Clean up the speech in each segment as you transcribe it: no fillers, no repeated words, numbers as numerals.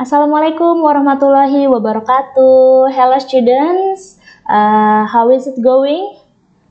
Assalamualaikum warahmatullahi wabarakatuh. Hello students, how is it going?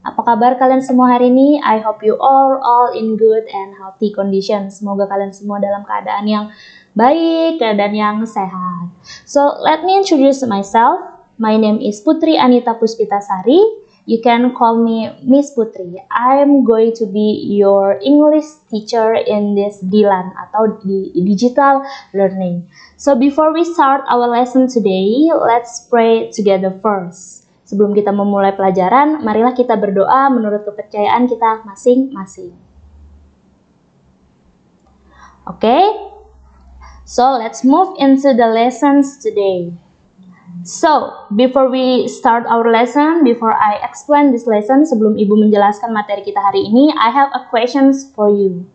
Apa kabar kalian semua hari ini? I hope you all in good and healthy condition. Semoga kalian semua dalam keadaan yang baik, keadaan yang sehat. So let me introduce myself. My name is Putri Anita Puspitasari. You can call me Miss Putri. I'm going to be your English teacher in this DLAN atau di digital learning. So before we start our lesson today, let's pray together first. Sebelum kita memulai pelajaran, marilah kita berdoa menurut kepercayaan kita masing-masing. Okay? So let's move into the lessons today. So, before we start our lesson, before I explain this lesson, sebelum Ibu menjelaskan materi kita hari ini, I have a questions for you.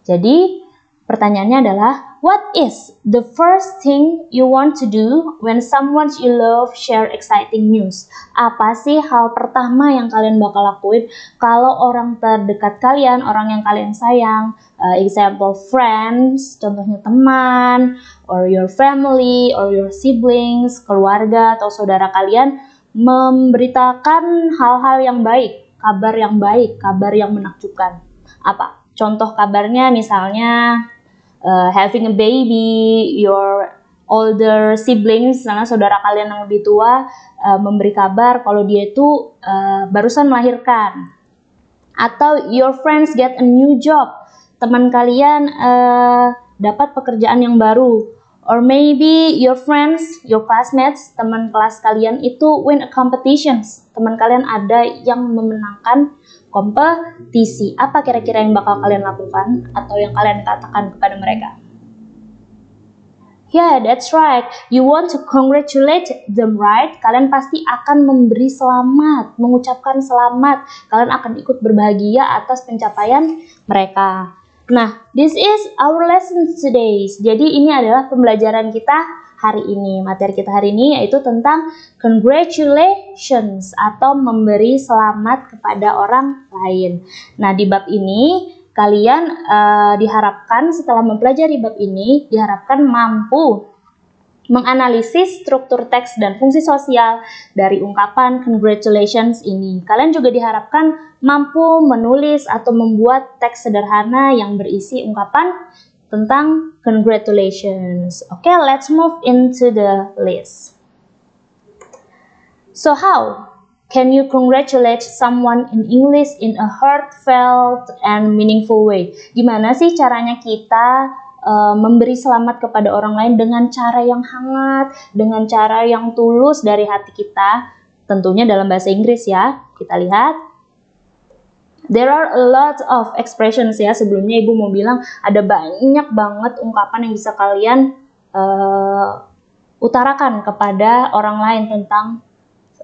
Jadi, pertanyaannya adalah, what is the first thing you want to do when someone you love share exciting news? Apa sih hal pertama yang kalian bakal lakuin kalau orang terdekat kalian, orang yang kalian sayang, example friends, contohnya teman, or your family, or your siblings, keluarga atau saudara kalian memberitakan hal-hal yang baik, kabar yang menakjubkan. Apa? Contoh kabarnya misalnya having a baby, your older siblings, misalnya saudara kalian yang lebih tua memberi kabar kalau dia itu barusan melahirkan. Atau your friends get a new job, teman kalian dapat pekerjaan yang baru. Or maybe your friends, your classmates, teman kelas kalian itu win a competitions. Teman kalian ada yang memenangkan kompetisi. Apa kira-kira yang bakal kalian lakukan atau yang kalian katakan kepada mereka? Yeah, that's right. You want to congratulate them, right? Kalian pasti akan memberi selamat, mengucapkan selamat. Kalian akan ikut berbahagia atas pencapaian mereka. Nah, this is our lesson today. Jadi ini adalah pembelajaran kita hari ini. Materi kita hari ini yaitu tentang congratulations atau memberi selamat kepada orang lain. Nah, di bab ini kalian diharapkan setelah mempelajari bab ini diharapkan mampu menganalisis struktur teks dan fungsi sosial dari ungkapan congratulations ini. Kalian juga diharapkan mampu menulis atau membuat teks sederhana yang berisi ungkapan tentang congratulations. Okay, let's move into the list. So how can you congratulate someone in English in a heartfelt and meaningful way? Gimana sih caranya kita memberi selamat kepada orang lain dengan cara yang hangat, dengan cara yang tulus dari hati kita, tentunya dalam bahasa Inggris ya. Kita lihat. There are a lot of expressions ya. Sebelumnya Ibu mau bilang ada banyak banget ungkapan yang bisa kalian utarakan kepada orang lain tentang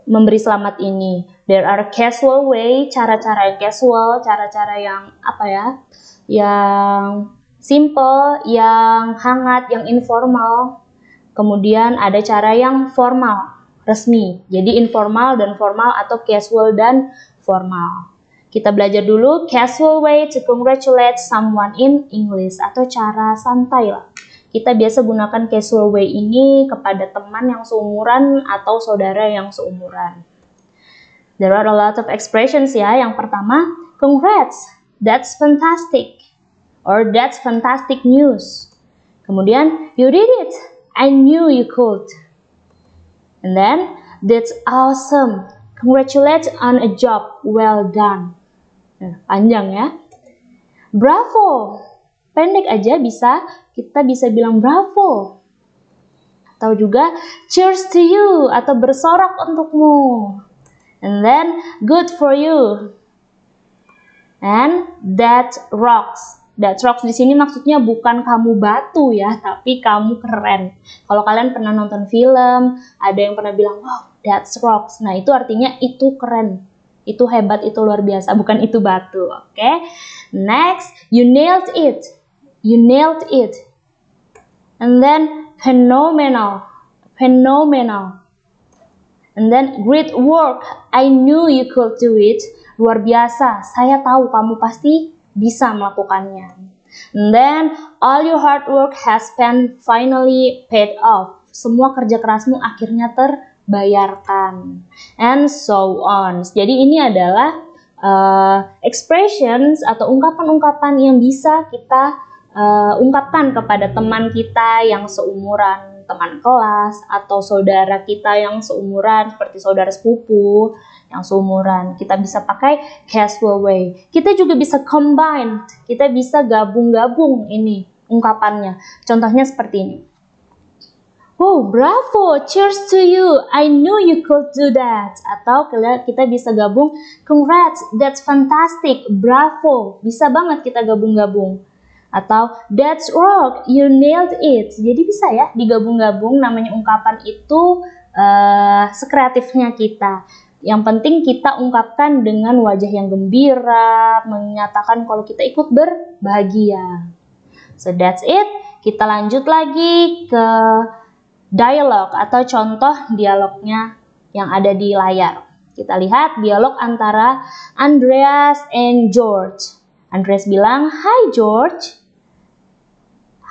memberi selamat ini. There are casual way, cara-cara yang casual, cara-cara yang apa ya, yang simple, yang hangat, yang informal. Kemudian ada cara yang formal, resmi. Jadi informal dan formal atau casual dan formal. Kita belajar dulu casual way to congratulate someone in English atau cara santai lah. Kita biasa gunakan casual way ini kepada teman yang seumuran atau saudara yang seumuran. There are a lot of expressions ya. Yang pertama, congrats, that's fantastic. Or that's fantastic news. Kemudian, you did it. I knew you could. And then, that's awesome. Congratulations on a job well done. Nah, panjang ya. Bravo. Pendek aja kita bisa bilang bravo. Atau juga cheers to you atau bersorak untukmu. And then, good for you. And that rocks. That rocks di sini maksudnya bukan kamu batu ya, tapi kamu keren. Kalau kalian pernah nonton film, ada yang pernah bilang, wow, that rocks. Nah, itu artinya itu keren, itu hebat, itu luar biasa, bukan itu batu. Oke. Next, you nailed it. You nailed it. And then phenomenal. Phenomenal. And then great work. I knew you could do it. Luar biasa. Saya tahu kamu pasti bisa melakukannya. And then all your hard work has been finally paid off. Semua kerja kerasmu akhirnya terbayarkan. And so on. Jadi ini adalah expressions atau ungkapan-ungkapan yang bisa kita ungkapkan kepada teman kita yang seumuran, teman kelas, atau saudara kita yang seumuran, seperti saudara sepupu yang seumuran. Kita bisa pakai casual way. Kita juga bisa combine, kita bisa gabung-gabung ini ungkapannya. Contohnya seperti ini. Oh, bravo, cheers to you, I knew you could do that. Atau kita bisa gabung, congrats, that's fantastic, bravo. Bisa banget kita gabung-gabung. Atau that's rock, you nailed it. Jadi bisa ya digabung-gabung, namanya ungkapan itu sekreatifnya kita. Yang penting kita ungkapkan dengan wajah yang gembira, menyatakan kalau kita ikut berbahagia. So that's it. Kita lanjut lagi ke dialog atau contoh dialognya yang ada di layar. Kita lihat dialog antara Andreas and George. Andreas bilang, "Hi George."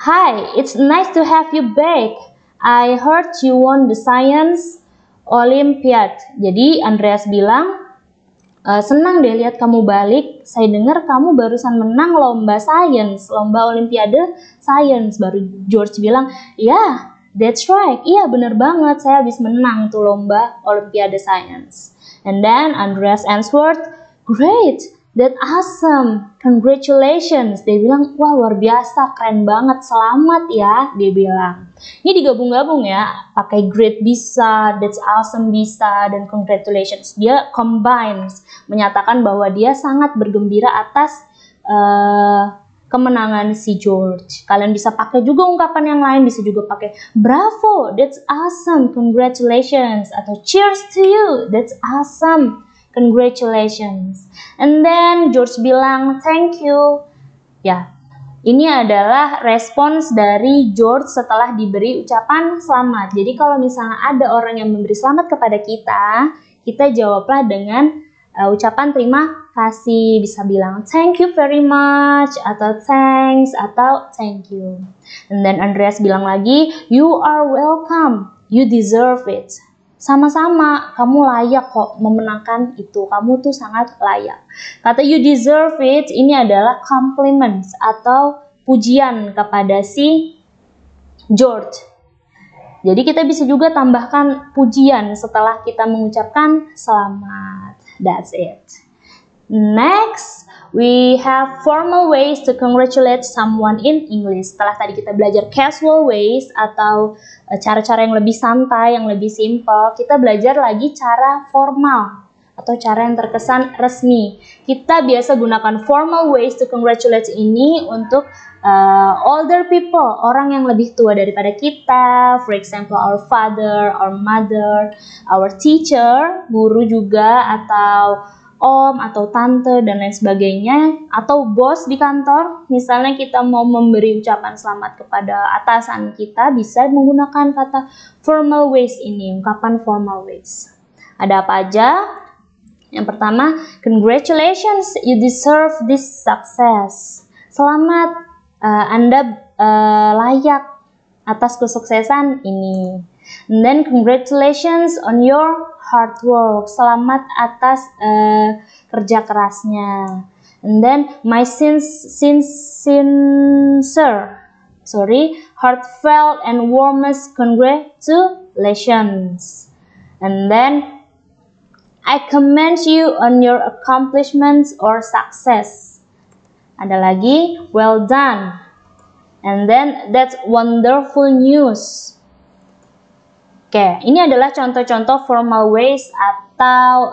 "Hi, it's nice to have you back. I heard you won the science Olympiad." Jadi Andreas bilang, "Senang deh lihat kamu balik. Saya dengar kamu barusan menang lomba sains, lomba Olimpiade sains." Baru George bilang, "Yeah, that's right. Iya bener banget, saya habis menang tuh lomba Olimpiade sains." And then Andreas answered, "Great, that's awesome, congratulations." Dia bilang, "Wah luar biasa, keren banget, selamat ya." Dia bilang. Ini digabung-gabung ya, pakai great bisa, that's awesome bisa, dan congratulations. Dia combines, menyatakan bahwa dia sangat bergembira atas kemenangan si George. Kalian bisa pakai juga ungkapan yang lain, bisa juga pakai bravo, that's awesome, congratulations, atau cheers to you, that's awesome, congratulations. And then George bilang thank you. Ya, ini adalah respons dari George setelah diberi ucapan selamat. Jadi kalau misalnya ada orang yang memberi selamat kepada kita, kita jawablah dengan ucapan terima kasih. Bisa bilang thank you very much, atau thanks, atau thank you. And then Andreas bilang lagi, you are welcome, you deserve it. Sama-sama, kamu layak kok memenangkan itu. Kamu tuh sangat layak. Kata you deserve it ini adalah compliments atau pujian kepada si George. Jadi kita bisa juga tambahkan pujian setelah kita mengucapkan selamat. That's it. Next, we have formal ways to congratulate someone in English. Setelah tadi kita belajar casual ways atau cara-cara yang lebih santai, yang lebih simple, kita belajar lagi cara formal atau cara yang terkesan resmi. Kita biasa gunakan formal ways to congratulate ini untuk older people, orang yang lebih tua daripada kita. For example, our father, our mother, our teacher, guru juga, atau om atau tante dan lain sebagainya, atau bos di kantor. Misalnya kita mau memberi ucapan selamat kepada atasan kita, bisa menggunakan kata formal ways ini, ungkapan formal ways. Ada apa aja? Yang pertama, congratulations, you deserve this success. Selamat, Anda layak atas kesuksesan ini. And then congratulations on your hard work. Selamat atas kerja kerasnya. And then my heartfelt and warmest congratulations. And then I commend you on your accomplishments or success. Ada lagi, well done. And then that's wonderful news. Oke, ini adalah contoh-contoh formal ways atau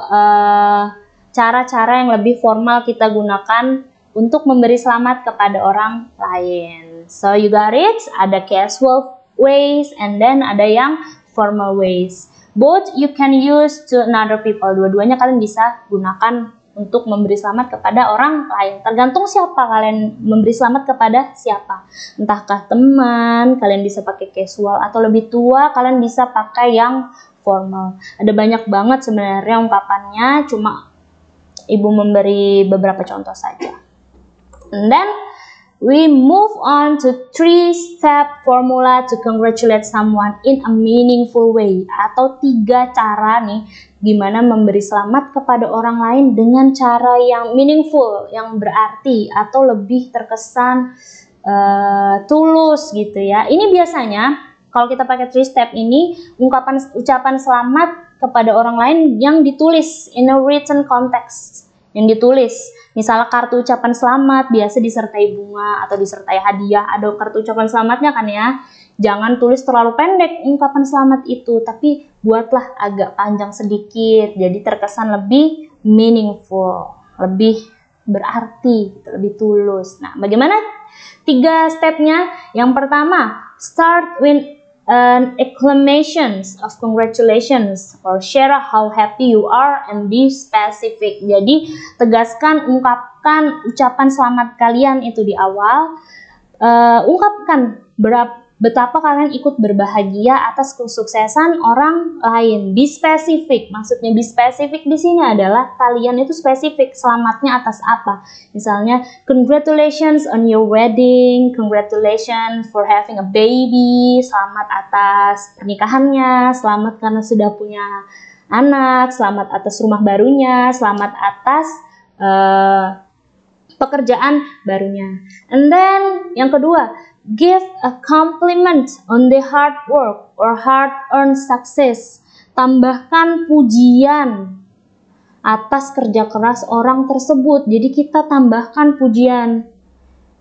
cara-cara yang lebih formal kita gunakan untuk memberi selamat kepada orang lain. So you got it? Ada casual ways and then ada yang formal ways. Both you can use to another people. Dua-duanya kalian bisa gunakan untuk memberi selamat kepada orang lain. Tergantung siapa kalian memberi selamat kepada siapa. Entahkah teman, kalian bisa pakai casual, atau lebih tua, kalian bisa pakai yang formal. Ada banyak banget sebenarnya ungkapannya, cuma ibu memberi beberapa contoh saja. And then we move on to 3-step formula to congratulate someone in a meaningful way, atau 3 cara nih gimana memberi selamat kepada orang lain dengan cara yang meaningful, yang berarti atau lebih terkesan tulus gitu ya. Ini biasanya kalau kita pakai 3-step ini, ucapan selamat kepada orang lain yang ditulis in a written context, yang ditulis. Misalnya kartu ucapan selamat biasa disertai bunga atau disertai hadiah. Ada kartu ucapan selamatnya kan ya. Jangan tulis terlalu pendek ungkapan selamat itu, tapi buatlah agak panjang sedikit. Jadi terkesan lebih meaningful, lebih berarti, lebih tulus. Nah, bagaimana 3 stepnya? Yang pertama, start with an acclamations of congratulations or share how happy you are and be specific. Jadi tegaskan, ungkapkan ucapan selamat kalian itu di awal. Ungkapkan betapa kalian ikut berbahagia atas kesuksesan orang lain. Be specific. Maksudnya be specific di sini adalah kalian itu spesifik selamatnya atas apa. Misalnya, congratulations on your wedding, congratulations for having a baby, selamat atas pernikahannya, selamat karena sudah punya anak, selamat atas rumah barunya, selamat atas pekerjaan barunya. And then yang kedua, give a compliment on the hard work or hard-earned success. Tambahkan pujian atas kerja keras orang tersebut. Jadi kita tambahkan pujian.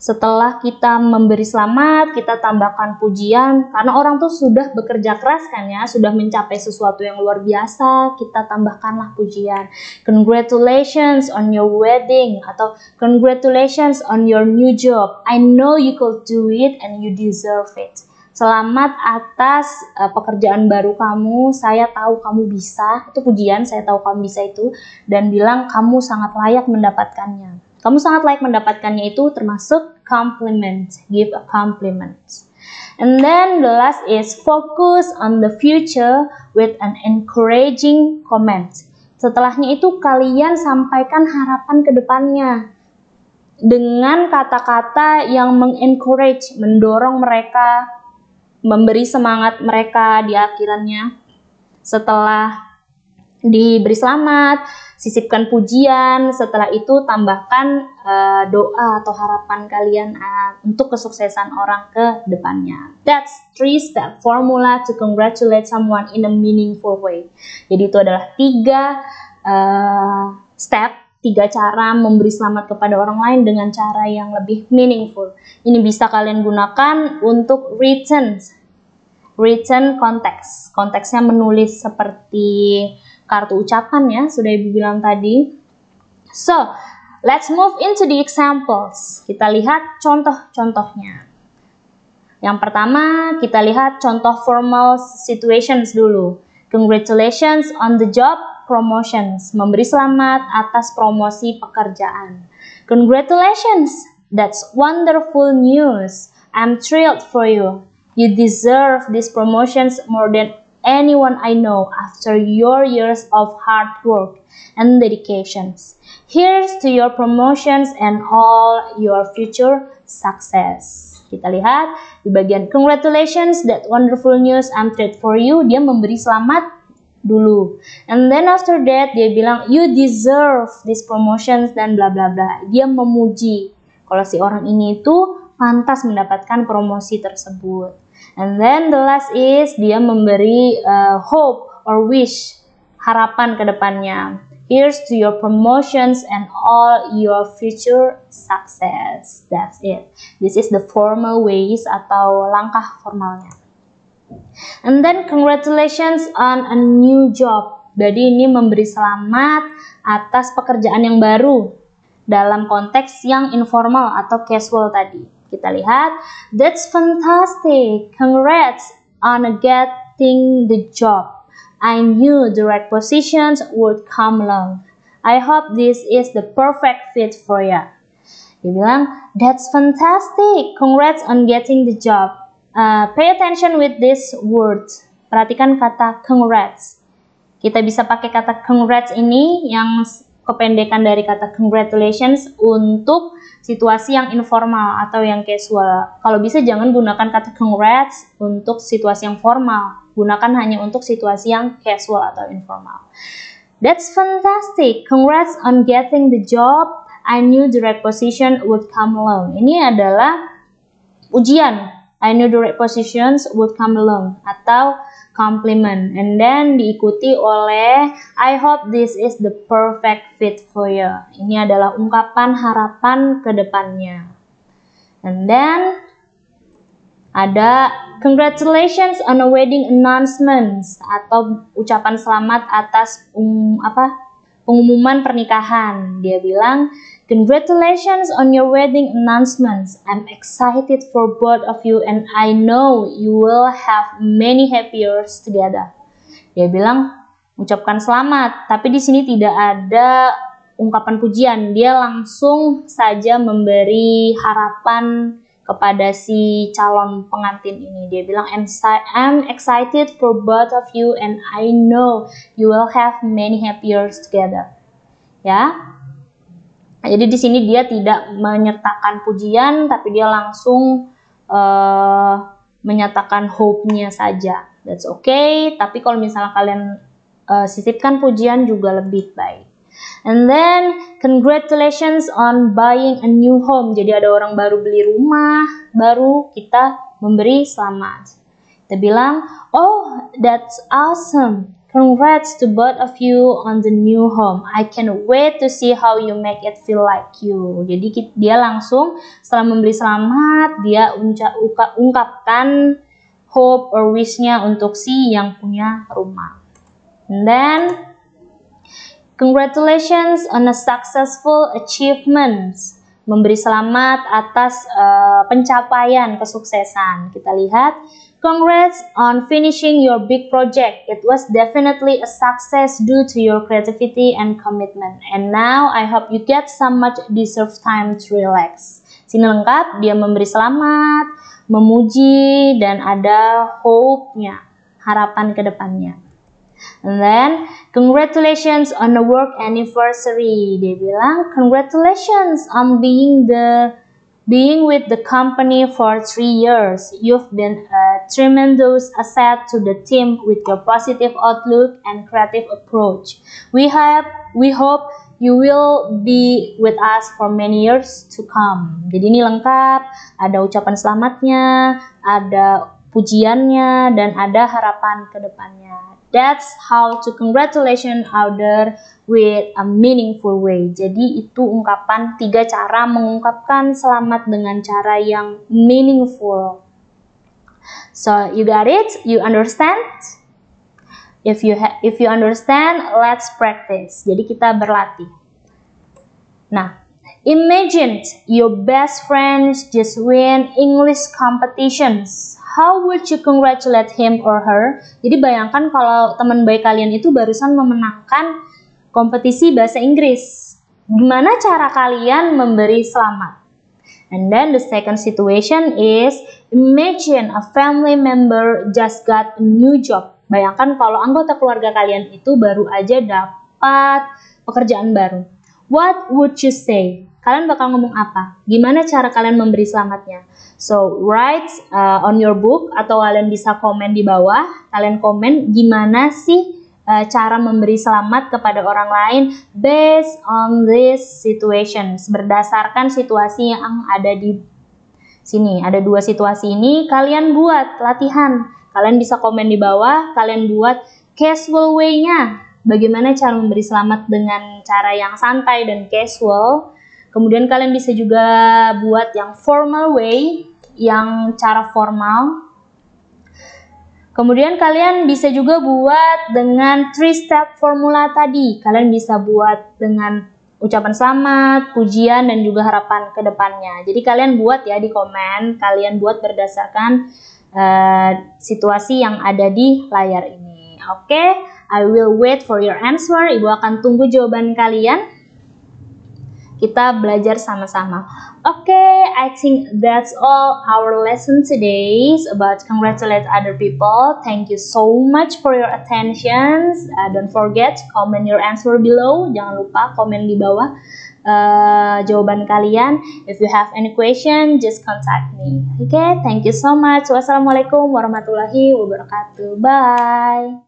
Setelah kita memberi selamat, kita tambahkan pujian. Karena orang tuh sudah bekerja keras kan ya, sudah mencapai sesuatu yang luar biasa, kita tambahkanlah pujian. Congratulations on your wedding, atau congratulations on your new job. I know you could do it and you deserve it. Selamat atas pekerjaan baru kamu, saya tahu kamu bisa. Itu pujian, saya tahu kamu bisa itu. Dan bilang kamu sangat layak mendapatkannya. Kamu sangat layak mendapatkannya itu termasuk compliment. Give a compliment. And then the last is focus on the future with an encouraging comment. Setelahnya itu kalian sampaikan harapan ke depannya dengan kata-kata yang mengencourage, mendorong mereka, memberi semangat mereka di akhirannya. Setelah diberi selamat, sisipkan pujian, setelah itu tambahkan doa atau harapan kalian untuk kesuksesan orang ke depannya. That's 3-step formula to congratulate someone in a meaningful way. Jadi itu adalah 3 step, 3 cara memberi selamat kepada orang lain dengan cara yang lebih meaningful. Ini bisa kalian gunakan untuk written context. Konteksnya menulis seperti kartu ucapan ya, sudah Ibu bilang tadi. So, let's move into the examples. Kita lihat contoh-contohnya. Yang pertama, kita lihat contoh formal situations dulu. Congratulations on the job promotions. Memberi selamat atas promosi pekerjaan. Congratulations, that's wonderful news. I'm thrilled for you. You deserve these promotions more than anyone I know after your years of hard work and dedications. Here's to your promotions and all your future success. Kita lihat di bagian congratulations, that wonderful news, I'm thrilled for you. Dia memberi selamat dulu. And then after that dia bilang you deserve these promotions dan bla bla bla. Dia memuji kalau si orang ini itu pantas mendapatkan promosi tersebut. And then the last is dia memberi hope or wish, harapan ke depannya. Here's to your promotions and all your future success. That's it. This is the formal ways atau langkah formalnya. And then congratulations on a new job. Jadi ini memberi selamat atas pekerjaan yang baru dalam konteks yang informal atau casual tadi. Kita lihat, that's fantastic. Congrats on getting the job. I knew the right positions would come along. I hope this is the perfect fit for you. Dia bilang, that's fantastic. Congrats on getting the job. Pay attention with this word. Perhatikan kata congrats. Kita bisa pakai kata congrats ini yang kependekan dari kata congratulations untuk situasi yang informal atau yang casual. Kalau bisa jangan gunakan kata congrats untuk situasi yang formal. Gunakan hanya untuk situasi yang casual atau informal. That's fantastic. Congrats on getting the job. I knew the right position would come along. Ini adalah ujian. I knew the right positions would come along atau compliment, and then diikuti oleh I hope this is the perfect fit for you. Ini adalah ungkapan harapan ke depannya. And then ada congratulations on a wedding announcements atau ucapan selamat atas pengumuman pernikahan. Dia bilang, congratulations on your wedding announcements. I'm excited for both of you and I know you will have many happy years together. Dia bilang ucapkan selamat, tapi di sini tidak ada ungkapan pujian. Dia langsung saja memberi harapan kepada si calon pengantin ini. Dia bilang, I'm excited for both of you and I know you will have many happy years together. Ya. Jadi di sini dia tidak menyertakan pujian, tapi dia langsung menyatakan hope-nya saja. That's okay. Tapi kalau misalnya kalian sisipkan pujian juga lebih baik. And then congratulations on buying a new home. Jadi ada orang baru beli rumah, baru kita memberi selamat. Kita bilang, oh that's awesome. Congrats to both of you on the new home. I can't wait to see how you make it feel like you. Jadi dia langsung setelah memberi selamat, dia ungkapkan hope or wish-nya untuk si yang punya rumah. And then congratulations on a successful achievement. Memberi selamat atas pencapaian kesuksesan. Kita lihat, congrats on finishing your big project. It was definitely a success due to your creativity and commitment. And now I hope you get some much deserved time to relax. Sini lengkap, dia memberi selamat, memuji, dan ada hope-nya, harapan ke depannya. And then, congratulations on the work anniversary. Dia bilang, congratulations on being with the company for 3 years. You've been a tremendous asset to the team with your positive outlook and creative approach. We hope you will be with us for many years to come. Jadi ini lengkap, ada ucapan selamatnya, ada pujiannya, dan ada harapan ke depannya. That's how to congratulation other with a meaningful way. Jadi itu ungkapan 3 cara mengungkapkan selamat dengan cara yang meaningful. So you got it? You understand? If you understand, let's practice. Jadi kita berlatih. Nah, imagine your best friends just win English competitions. How would you congratulate him or her? Jadi bayangkan kalau teman baik kalian itu barusan memenangkan kompetisi bahasa Inggris. Gimana cara kalian memberi selamat? And then the second situation is, imagine a family member just got a new job. Bayangkan kalau anggota keluarga kalian itu baru aja dapat pekerjaan baru. What would you say? Kalian bakal ngomong apa? Gimana cara kalian memberi selamatnya? So, write on your book atau kalian bisa komen di bawah. Kalian komen gimana sih cara memberi selamat kepada orang lain based on this situations. Berdasarkan situasi yang ada di sini. Ada 2 situasi ini, kalian buat latihan. Kalian bisa komen di bawah, kalian buat casual way-nya. Bagaimana cara memberi selamat dengan cara yang santai dan casual. Kemudian kalian bisa juga buat yang formal way, yang cara formal. Kemudian kalian bisa juga buat dengan 3-step formula tadi. Kalian bisa buat dengan ucapan selamat, pujian, dan juga harapan ke depannya. Jadi kalian buat ya di komen, kalian buat berdasarkan situasi yang ada di layar ini. Oke, I will wait for your answer. Ibu akan tunggu jawaban kalian. kita belajar sama-sama. Okay, I think that's all our lesson today about congratulate other people. Thank you so much for your attention. Don't forget comment your answer below. Jangan lupa komen di bawah jawaban kalian. If you have any question, just contact me. Okay, thank you so much. Wassalamualaikum warahmatullahi wabarakatuh. Bye.